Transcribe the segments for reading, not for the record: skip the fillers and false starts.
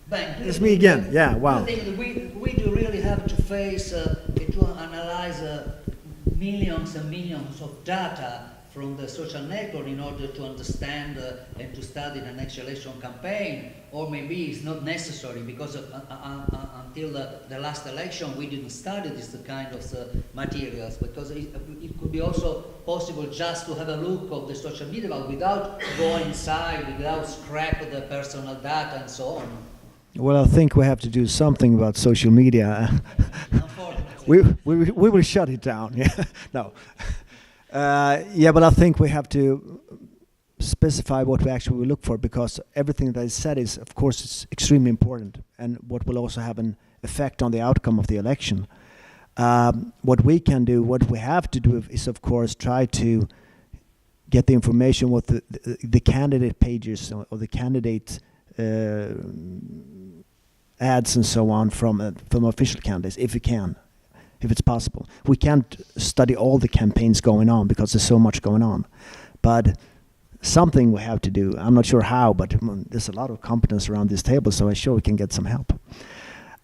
Bang. It's me again. Yeah, wow. I think that we do really have to face to analyze millions and millions of data from the social network in order to understand and to study the next election campaign, or maybe it's not necessary because until the last election we didn't study this kind of materials, because it could be also possible just to have a look of the social media but without going inside, without scrap the personal data and so on. Well, I think we have to do something about social media. we will shut it down. Yeah, no. Yeah, but I think we have to specify what we actually look for, because everything that is said is, of course, it's extremely important, and what will also have an effect on the outcome of the election. What we can do, what we have to do, is of course try to get the information what the candidate pages or the candidate ads and so on from official candidates, if we can, if it's possible. We can't study all the campaigns going on because there's so much going on, but something we have to do. I'm not sure how, but there's a lot of competence around this table, so I'm sure we can get some help.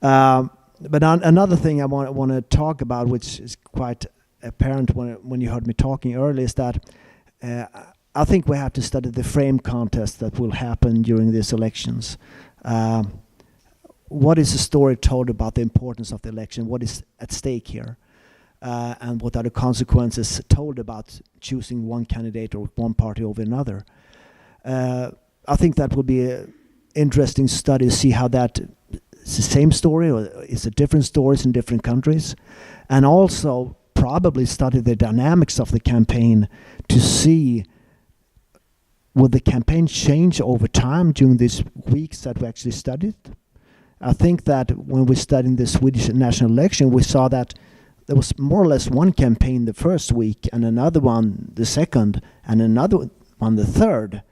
But another thing I want to talk about, which is quite apparent when you heard me talking earlier, is that I think we have to study the frame contest that will happen during these elections. What is the story told about the importance of the election? What is at stake here? And what are the consequences told about choosing one candidate or one party over another? I think that will be an interesting study to see how that is the same story or is it different stories in different countries. And also probably study the dynamics of the campaign to see will the campaign change over time during these weeks that we actually studied. I think that when we studied the Swedish national election, we saw that there was more or less one campaign the first week and another one the second and another one the third.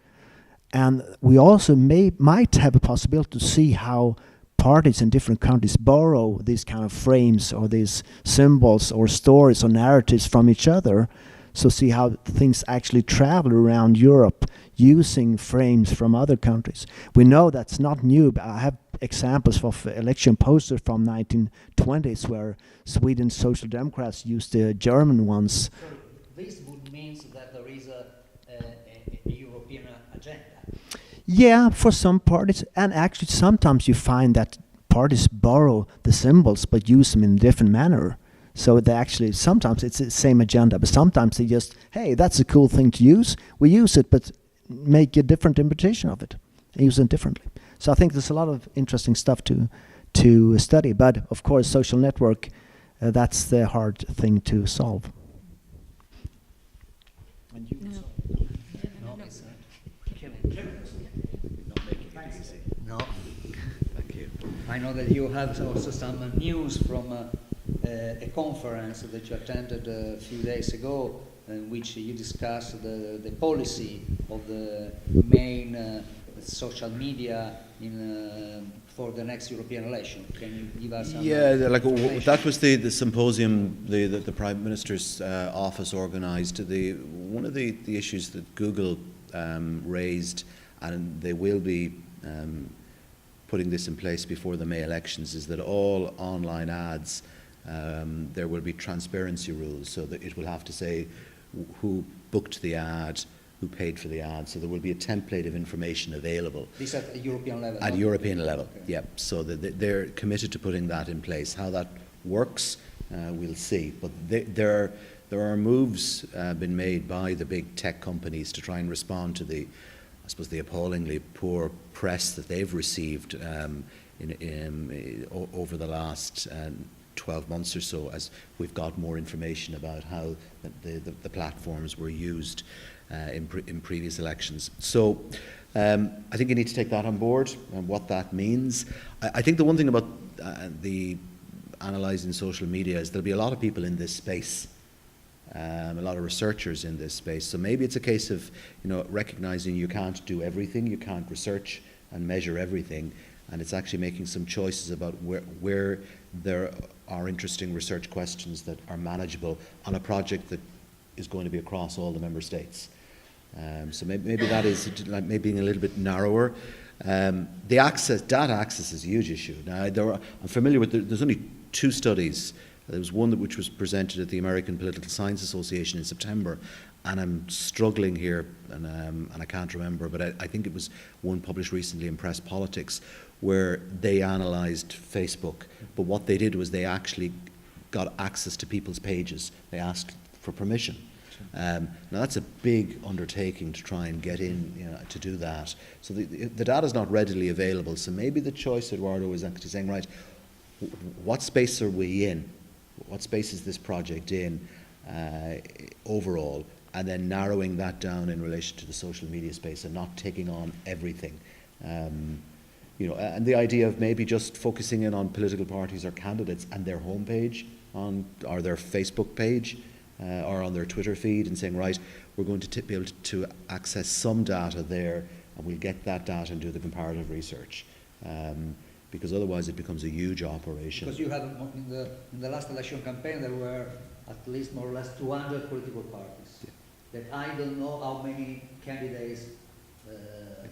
And we also might have a possibility to see how parties in different countries borrow these kind of frames or these symbols or stories or narratives from each other. So see how things actually travel around Europe using frames from other countries. We know that's not new, but I have examples of election posters from 1920s where Sweden's Social Democrats used the German ones. So this would mean that there is a European agenda? Yeah, for some parties, and actually sometimes you find that parties borrow the symbols but use them in a different manner. So they actually, sometimes it's the same agenda, but sometimes they just, hey, that's a cool thing to use. We use it, but make a different interpretation of it, use it differently. So I think there's a lot of interesting stuff to study. But of course, social network, that's the hard thing to solve. And you No. Thank you. I know that you have also some news from a conference that you attended a few days ago, in which you discussed the policy of the main social media for the next European election. Can you give us some that was the symposium the Prime Minister's office organised. One of the issues that Google raised, and they will be putting this in place before the May elections, is that all online ads, there will be transparency rules, so that it will have to say who booked the ad, who paid for the ad, so there will be a template of information available. This at the European level? At European level, okay. yeah. So they're committed to putting that in place. How that works, we'll see. But there are moves been made by the big tech companies to try and respond to the appallingly poor press that they've received over the last 12 months or so, as we've got more information about how the platforms were used in previous elections. So I think you need to take that on board and what that means. I think the one thing about the analysing social media is there'll be a lot of people in this space, a lot of researchers in this space. So maybe it's a case of recognising you can't do everything, you can't research and measure everything, and it's actually making some choices about where there are interesting research questions that are manageable on a project that is going to be across all the member states. So maybe that is maybe being a little bit narrower. The data access is a huge issue. Now, I'm familiar with, there's only 2 studies. There was one which was presented at the American Political Science Association in September, and I'm struggling here, and I can't remember, but I think it was one published recently in Press Politics, where they analysed Facebook, but what they did was they actually got access to people's pages. They asked for permission. Now that's a big undertaking to try and get in, to do that. So the data is not readily available. So maybe the choice, Eduardo, is actually saying, right, what space are we in? What space is this project in overall? And then narrowing that down in relation to the social media space and not taking on everything. And the idea of maybe just focusing in on political parties or candidates and their homepage or their Facebook page or on their Twitter feed, and saying, right, we're going to be able to access some data there, and we'll get that data and do the comparative research. Because otherwise it becomes a huge operation. Because you have, in the last election campaign, there were at least more or less 200 political parties. Yeah. That I don't know how many candidates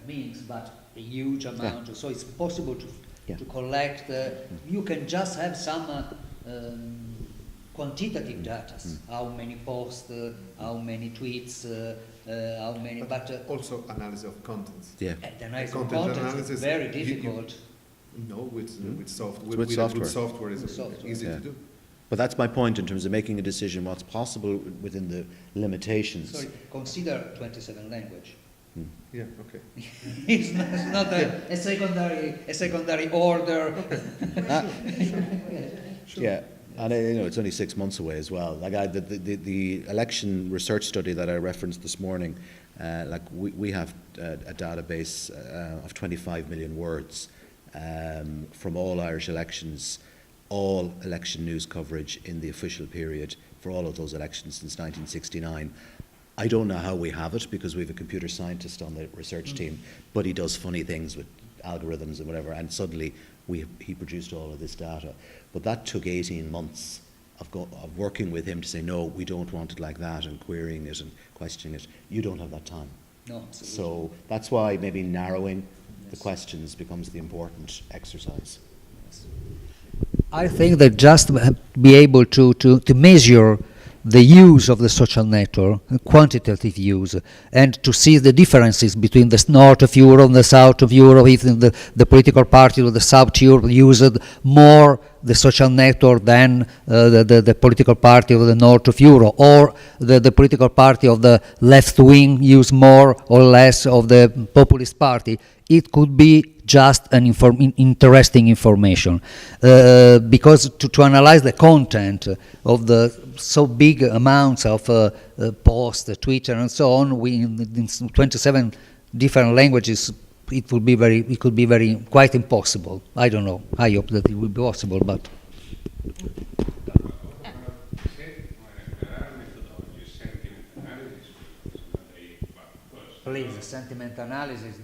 means, but a huge amount. Yeah. So it's possible to collect. You can just have some quantitative data. How many posts, how many tweets, how many. But also analysis of contents. Yeah. The analysis of contents is very difficult. With software. With software is easy to do. But that's my point in terms of making a decision what's possible within the limitations. Sorry, consider 27 language. Yeah, okay. it's not a secondary order. Sure. Yeah, and it's only 6 months away as well. Like the election research study that I referenced this morning, we have a database of 25 million words from all Irish elections, all election news coverage in the official period for all of those elections since 1969. I don't know how we have it, because we have a computer scientist on the research team, but he does funny things with algorithms and whatever, and suddenly he produced all of this data. But that took 18 months of working with him to say, no, we don't want it like that, and querying it and questioning it. You don't have that time. No, so that's why maybe narrowing the questions becomes the important exercise. I think that just be able to measure the use of the social network, quantitative use, and to see the differences between the north of Europe and the south of Europe, if the political party of the south Europe used more the social network than the political party of the north of Europe, or the political party of the left wing use more or less of the populist party. It could be just an interesting information, because to analyze the content of the so big amounts of posts, Twitter and so on, in 27 different languages, it could be quite impossible. I don't know. I hope that it will be possible, but. Please, sentiment analysis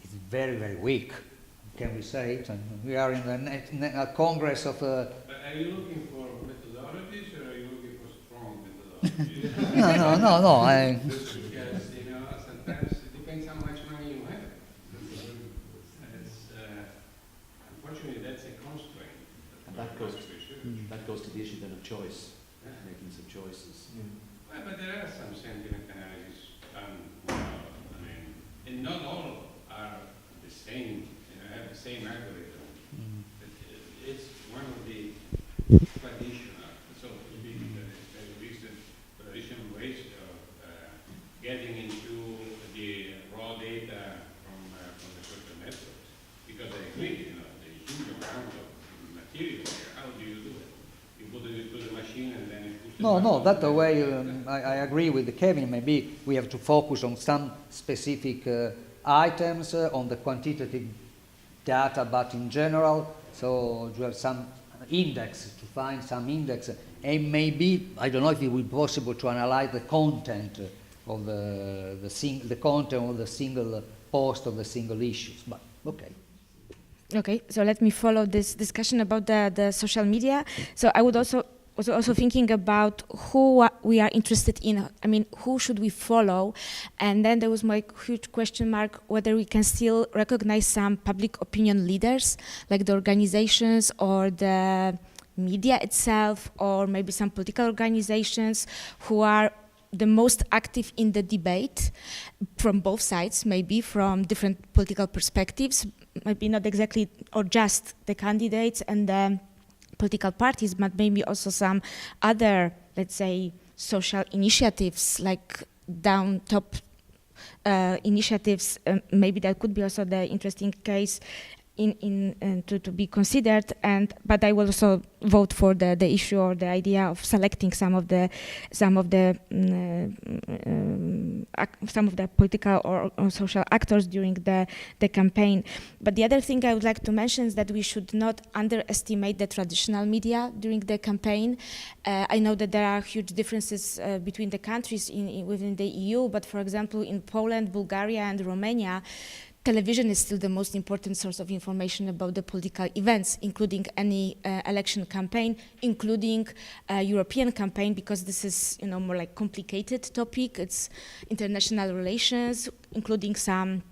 is very, very weak. Can we say it? And we are in a congress of. But are you looking for methodologies, or are you looking for strong methodologies? No. Because sometimes it depends how much money you have. Unfortunately, that's a constraint. And that goes to the issue then of choice, making some choices. Well, but there are some sentiment analysis done now. And not all are the same. Have the same algorithm. It's one of the traditional, so to speak, very recent traditional ways of getting into the raw data from the social networks. Because I agree, the huge amount of material here. How do you do it? You put it into the machine and then it pushes. No, that way I agree with Kevin. Maybe we have to focus on some specific items, on the quantitative data, but in general, so you have some index, to find some index, and maybe, I don't know if it will be possible to analyze the content of the content of the single post of the single issues, but okay. Okay, so let me follow this discussion about the social media. So I would also was also thinking about who we are interested in. I mean, who should we follow? And then there was my huge question mark whether we can still recognize some public opinion leaders, like the organizations or the media itself, or maybe some political organizations who are the most active in the debate from both sides, maybe from different political perspectives, maybe not exactly or just the candidates and the political parties, but maybe also some other, let's say, social initiatives like down top initiatives. Maybe that could be also the interesting case to be considered. But I will also vote for the issue or the idea of selecting some of the political or social actors during the campaign. But the other thing I would like to mention is that we should not underestimate the traditional media during the campaign. I know that there are huge differences between the countries within the EU, but for example, in Poland, Bulgaria, and Romania, television is still the most important source of information about the political events, including any election campaign, including European campaign, because this is, more like complicated topic. It's international relations, including some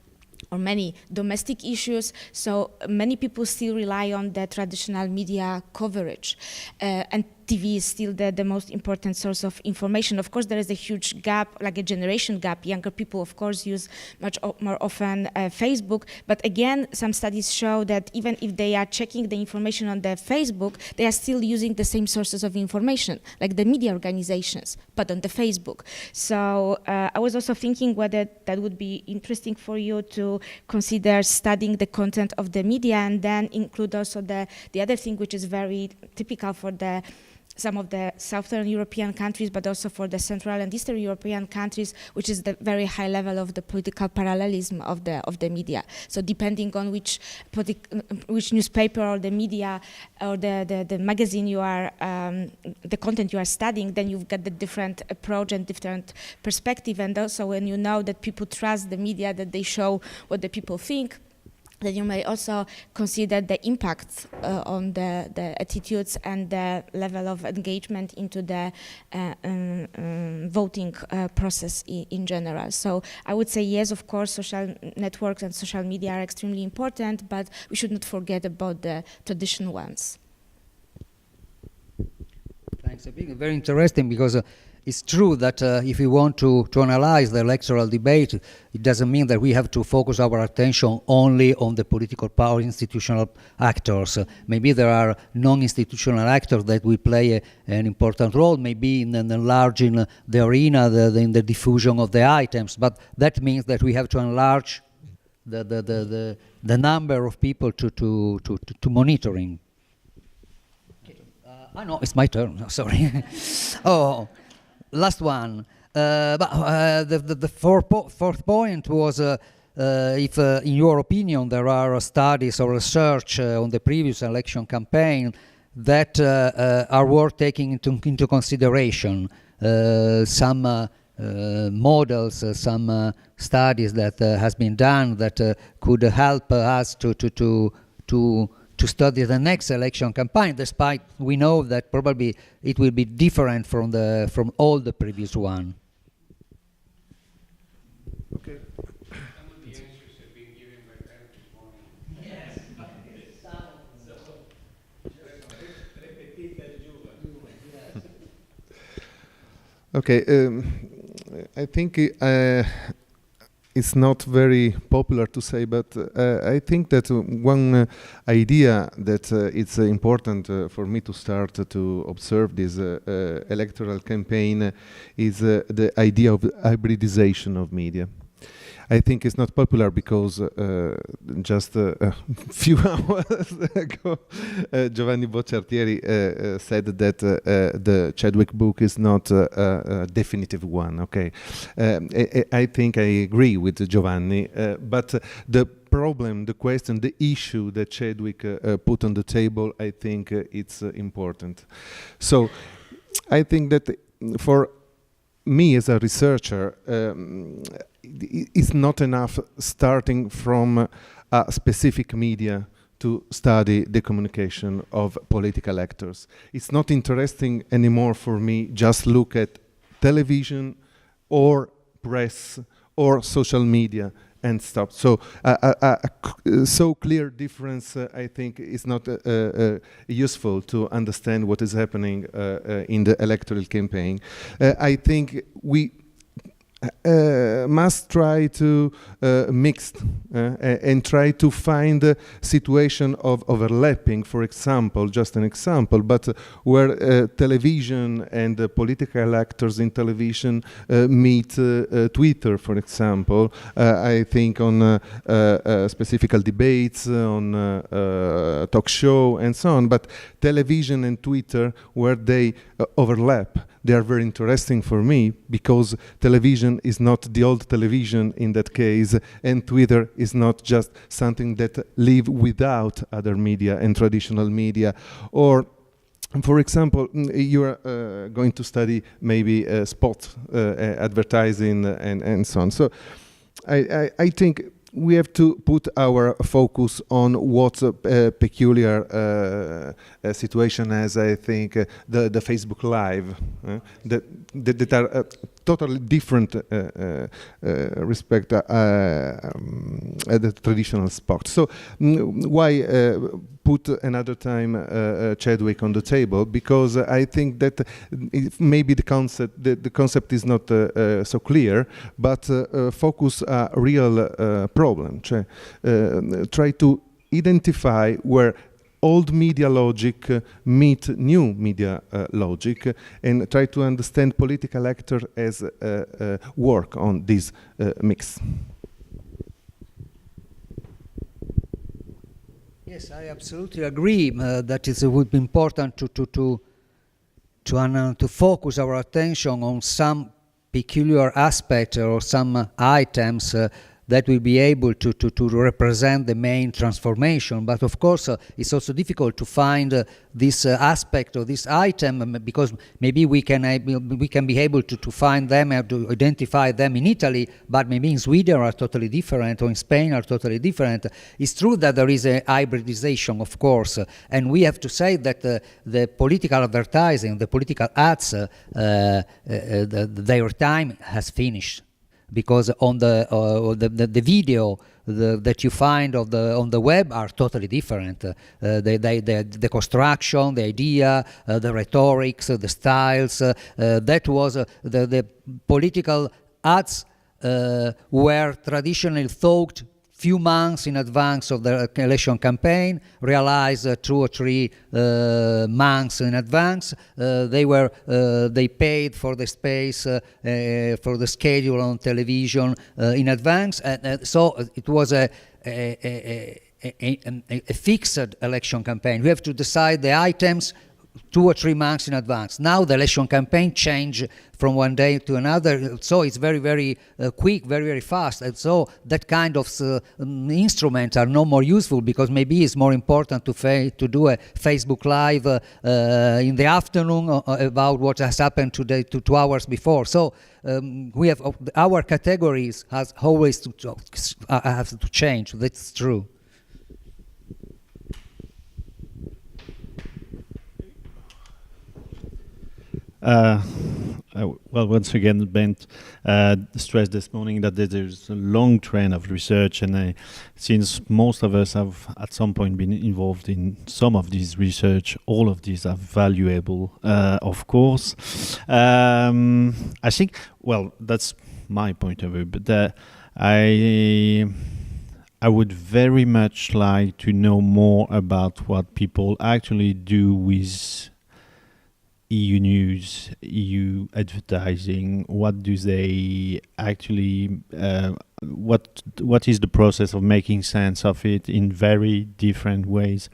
or many domestic issues. So many people still rely on the traditional media coverage. And TV is still the most important source of information. Of course, there is a huge gap, like a generation gap. Younger people, of course, use much more often Facebook. But again, some studies show that even if they are checking the information on the Facebook, they are still using the same sources of information, like the media organizations, but on the Facebook. So I was also thinking whether that would be interesting for you to consider studying the content of the media, and then include also the other thing, which is very typical for some of the Southern European countries, but also for the Central and Eastern European countries, which is the very high level of the political parallelism of the media. So depending on which newspaper or the media or the magazine you are, the content you are studying, then you've got the different approach and different perspective. And also when you know that people trust the media, that they show what the people think, then you may also consider the impact on the attitudes and the level of engagement into the voting process in general. So I would say yes, of course, social networks and social media are extremely important, but we should not forget about the traditional ones. Thanks. I think very interesting because it's true that if we want to analyze the electoral debate, it doesn't mean that we have to focus our attention only on the political power institutional actors. Maybe there are non-institutional actors that will play an important role, maybe in enlarging the arena, in the diffusion of the items, but that means that we have to enlarge the number of people to monitoring. No, it's my turn. No, sorry. Oh. Last one. The fourth point was if, in your opinion, there are studies or research on the previous election campaign that are worth taking into consideration. Some models, some studies that has been done that could help us to study the next election campaign, despite we know that probably it will be different from all the previous one. Okay. Some of the answers have been given by Pat this morning. Yes. Okay. I think it's not very popular to say, but I think that one idea that it's important for me to start to observe this electoral campaign is the idea of hybridization of media. I think it's not popular because just a few hours ago, Giovanni Bocciartieri said that the Chadwick book is not a definitive one. Okay, I think I agree with Giovanni, but the problem, the question, the issue that Chadwick put on the table, I think it's important. So I think that for me as a researcher, it's not enough starting from a specific media to study the communication of political actors. It's not interesting anymore for me just look at television or press or social media and stop. So so clear difference, I think, is not useful to understand what is happening in the electoral campaign. I think we must try to mix and try to find a situation of overlapping, for example, just an example, but where television and political actors in television meet Twitter, for example. I think on specific debates, on talk show and so on, but television and Twitter, where they overlap, they are very interesting for me, because television is not the old television in that case, and Twitter is not just something that live without other media and traditional media. Or, for example, you are going to study maybe spot advertising and so on. So I think we have to put our focus on what's a peculiar situation as, I think, the Facebook Live, that are totally different respect the traditional spot. So why put another time Chadwick on the table? Because I think that maybe the concept is not so clear, but focus a real problem. Try to identify where old media logic meet new media logic, and try to understand political actor as work on this mix. Yes, I absolutely agree that it would be important to focus our attention on some peculiar aspect or some items that will be able to represent the main transformation. But of course, it's also difficult to find this aspect or this item, because maybe we can be able to find them and to identify them in Italy, but maybe in Sweden are totally different, or in Spain are totally different. It's true that there is a hybridization, of course, and we have to say that the political advertising, the political ads, their time has finished. Because on the video that you find on the web are totally different. The construction, the idea, the rhetorics, the styles. That was the political ads were traditionally thought few months in advance of the election campaign, realized 2 or 3 months in advance. They paid for the space, for the schedule on television in advance, and so it was a fixed election campaign. We have to decide the items 2 or 3 months in advance. Now the election campaign changed from one day to another, so it's very, very quick, very, very fast. And so that kind of instruments are no more useful, because maybe it's more important to do a Facebook Live in the afternoon about what has happened today 2 hours before. So we have our categories has always have to change. That's true. Well, once again, Bent stressed this morning that there's a long trend of research, and since most of us have at some point been involved in some of these research, all of these are valuable, of course. I think, well, that's my point of view, but I would very much like to know more about what people actually do with EU news, EU advertising. What do they actually? What is the process of making sense of it in very different ways?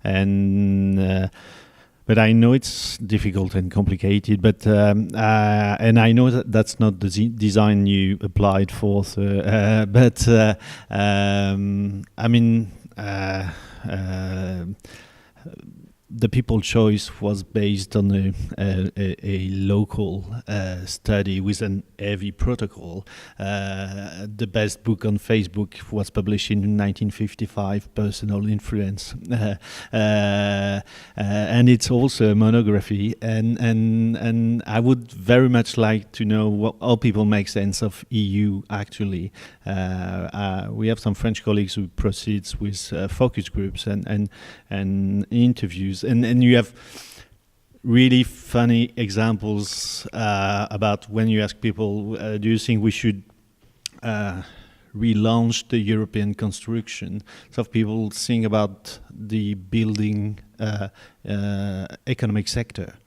And but I know it's difficult and complicated. But and I know that that's not the design you applied for. So, but I mean. the people choice was based on a local study with an heavy protocol. The best book on Facebook was published in 1955, Personal Influence, and it's also a monography. And I would very much like to know how people make sense of EU. Actually, we have some French colleagues who proceeds with focus groups and interviews, and you have really funny examples about when you ask people, do you think we should relaunch the European construction? So people think about the building economic sector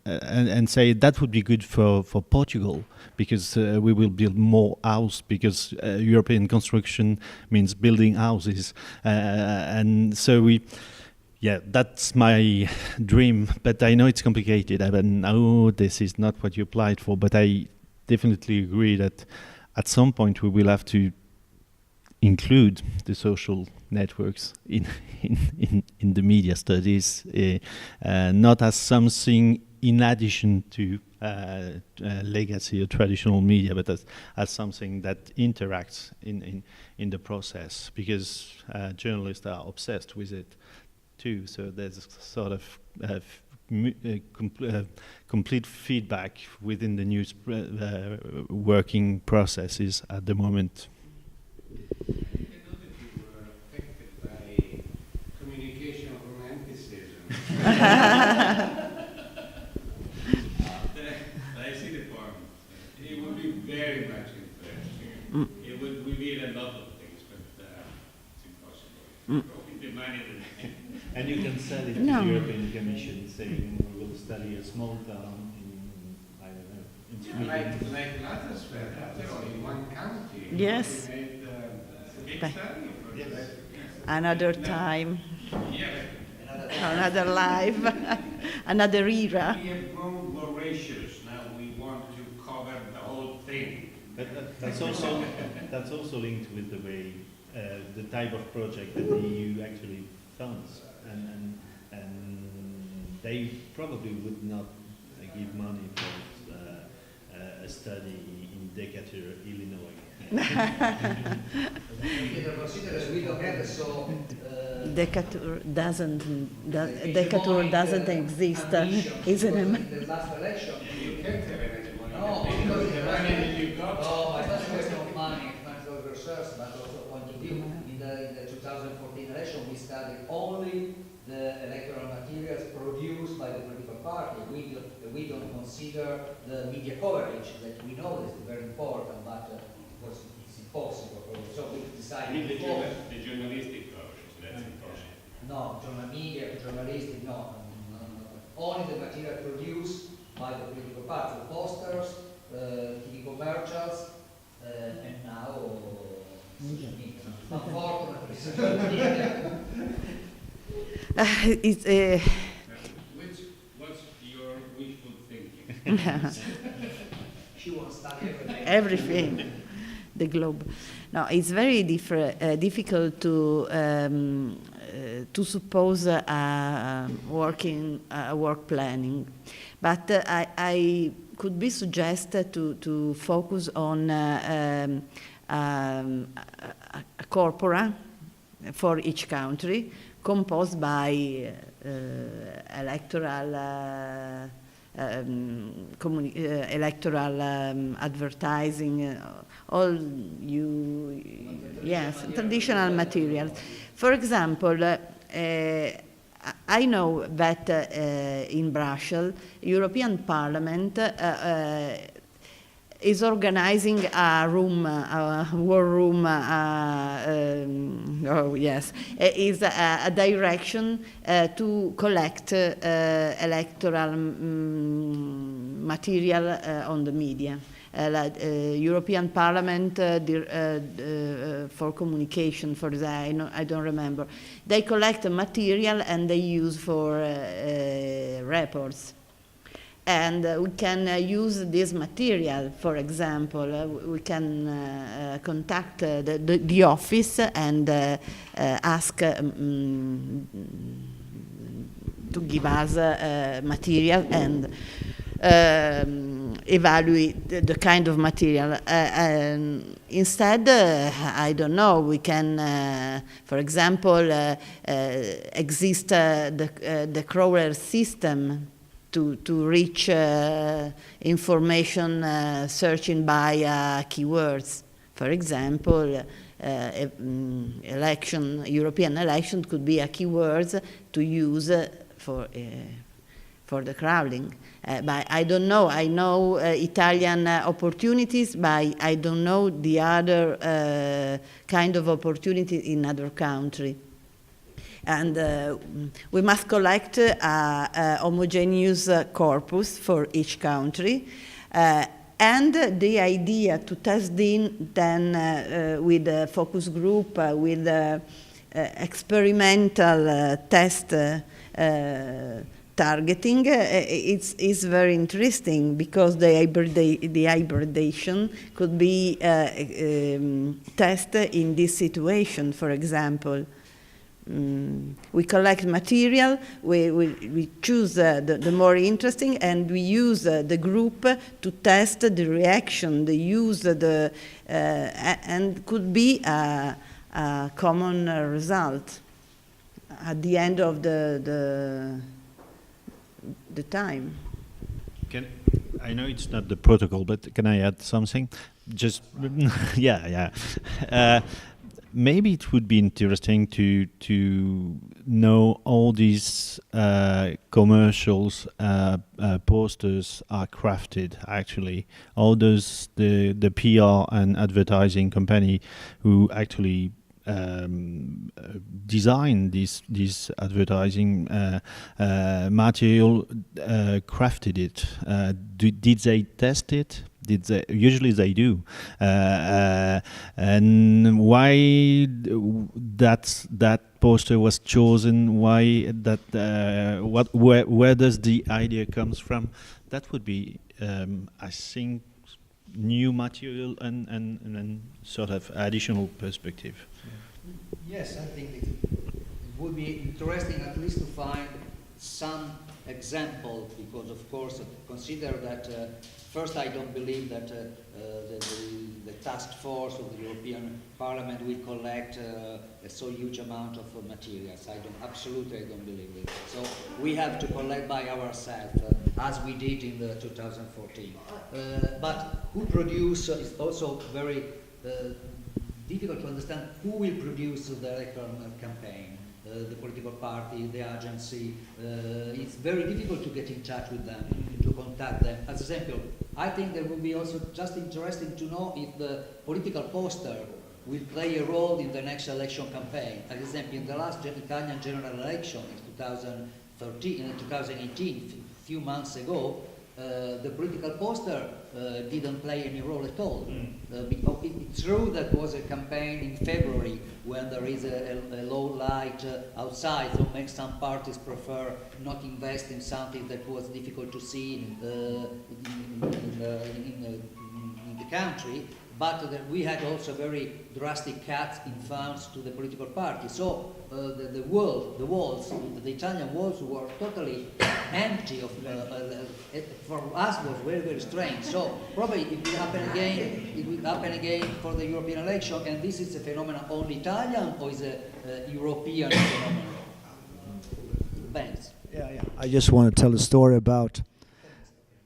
and say that would be good for Portugal, because we will build more house, because European construction means building houses, and so that's my dream, but I know it's complicated. I know this is not what you applied for, but I definitely agree that at some point we will have to include the social networks in the media studies, not as something in addition to legacy or traditional media, but as something that interacts in the process, because journalists are obsessed with it too. So there's a sort of complete feedback within the news working processes at the moment. I know that you were affected by communication romanticism. I see the point. It would be very much interesting. It would reveal a lot of things, but it's impossible. With the money that And you can sell it to the European Commission, saying we will study a small town in, I don't know, in Sweden. like Lattersfeld, after all, in one county. Yes. We made a big study for that. Another time, Yeah. another life, another era. We have grown voracious. Now we want to cover the whole thing. But that's also linked with the way the type of project that the EU actually funds, and they probably would not give money for a study in Decatur, Illinois. Consider we don't have so Decatur doesn't exist. Isn't it? in the last election. You can't have any money. No, because the money that you got. no, it's not a question of money, it's not of research, but also point of view. In the 2014 election, we studied only the electoral materials produced by the political party. We don't consider the media coverage that we know is very important, but of course it's impossible. So we decided The before. journalistic coverage, that's impossible. No, journalistic, no. Only the material produced by the political party, posters, TV commercials, and now social media. Unfortunately, social media. What's your wishful thinking? She won't study everything. Everything, the globe. No, it's very difficult to suppose work planning, but I could be suggested to focus on a corpora for each country, composed by electoral advertising, traditional materials. For example, I know that in Brussels, European Parliament is organizing a room, a war room, is a direction to collect electoral material on the media. European Parliament for communication, for that, I don't remember. They collect material and they use for reports. And we can use this material. For example, we can contact the office and ask to give us material and evaluate the kind of material. Instead, I don't know, we can, for example, exist the crawler system to reach information searching by keywords. For example, European election could be a keywords to use for the crawling. But I don't know. I know Italian opportunities, but I don't know the other kind of opportunity in other countries. And we must collect a homogeneous corpus for each country. And the idea to test then with a focus group, with experimental test targeting, it's very interesting because the hybridation could be tested in this situation, for example. We collect material, we choose the more interesting, and we use the group to test the reaction, the use, and could be a common result at the end of the time. I know it's not the protocol, but can I add something? Just yeah. Maybe it would be interesting to know all these commercials, posters are crafted. Actually, all those the PR and advertising company who actually design this advertising material crafted it. Did they test it? Usually they do, and why that poster was chosen? Why that? Where does the idea comes from? That would be, I think, new material and sort of additional perspective. Yes, I think it would be interesting at least to find some example, because of course consider that first I don't believe that the task force of the European Parliament will collect a so huge amount of materials. I don't believe it. So we have to collect by ourselves, as we did in the 2014. But who produce is also very difficult to understand. Who will produce the electoral campaign? The political party, the agency. It's very difficult to get in touch with them, to contact them. As an example, I think there will be also just interesting to know if the political poster will play a role in the next election campaign. As an example, in the last Italian general election in 2018, a few months ago, the political poster didn't play any role at all. Because it's true that was a campaign in February when there is a low light outside, so makes some parties prefer not invest in something that was difficult to see in the country. But we had also very drastic cuts in funds to the political party. So the walls, the Italian walls were totally empty. For us was very, very strange. So probably it will happen again for the European election. And this is a phenomenon only Italian, or is a European phenomenon? Thanks. Yeah. I just want to tell a story about.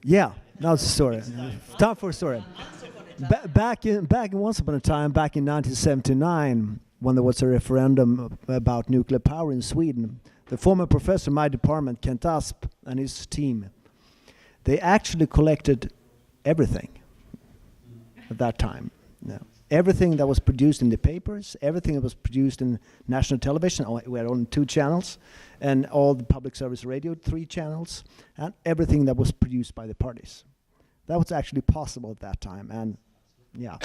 Yeah, now it's a story. Time for a story. Back in once upon a time, back in 1979, when there was a referendum about nuclear power in Sweden, the former professor in my department, Kent Asp, and his team, they actually collected everything at that time. Yeah. Everything that was produced in the papers, everything that was produced in national television, we had only 2 channels, and all the public service radio, 3 channels, and everything that was produced by the parties. That was actually possible at that time, and yeah,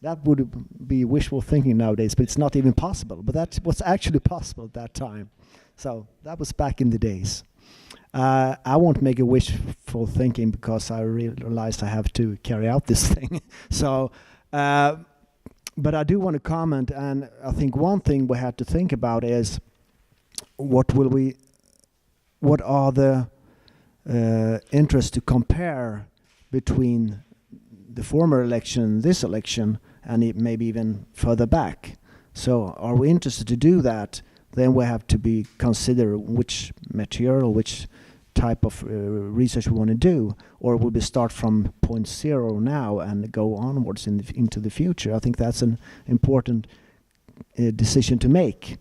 that would be wishful thinking nowadays, but it's not even possible. But that was actually possible at that time. So that was back in the days. I won't make a wishful thinking because I realized I have to carry out this thing. So, but I do want to comment, and I think one thing we have to think about is what will we what are the interests to compare between the former election and this election, and maybe even further back. So are we interested to do that? Then we have to consider which material, which type of research we want to do, or will we start from point zero now and go onwards into the future? I think that's an important decision to make.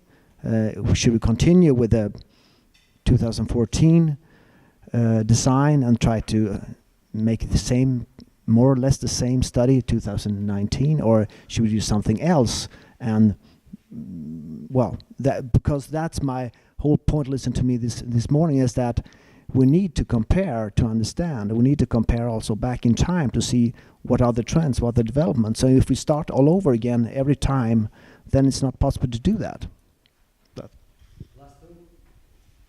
Should we continue with the 2014 design and try to make the same, more or less the same study 2019, or should we do something else? And well, because that's my whole point. Listen to me this morning is that we need to compare to understand. We need to compare also back in time to see what are the trends, what are the developments. So if we start all over again every time, then it's not possible to do that. But Last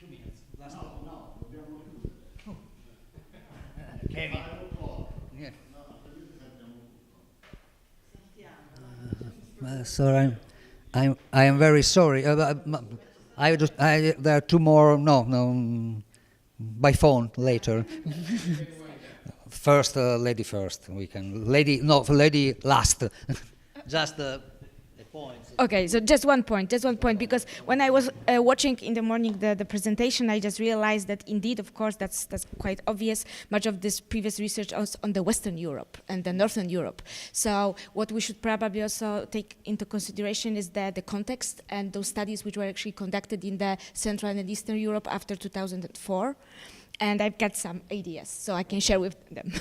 2 minutes. Last Kevin. Yeah. Sorry, I am very sorry. There are 2 more. No. By phone later. First, lady first. We can lady last. Just the point. Okay, so just one point, because when I was watching in the morning the presentation, I just realized that indeed, of course, that's quite obvious. Much of this previous research was on the Western Europe and the Northern Europe. So what we should probably also take into consideration is the context and those studies which were actually conducted in the Central and Eastern Europe after 2004. And I've got some ideas, so I can share with them.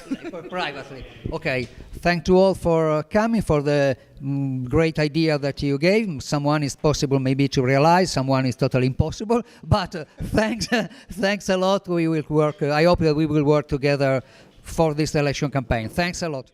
Privately. Okay. Thank you all for coming, for the great idea that you gave. Someone is possible maybe to realize, someone is totally impossible. But thanks a lot. We will work. I hope that we will work together for this election campaign. Thanks a lot.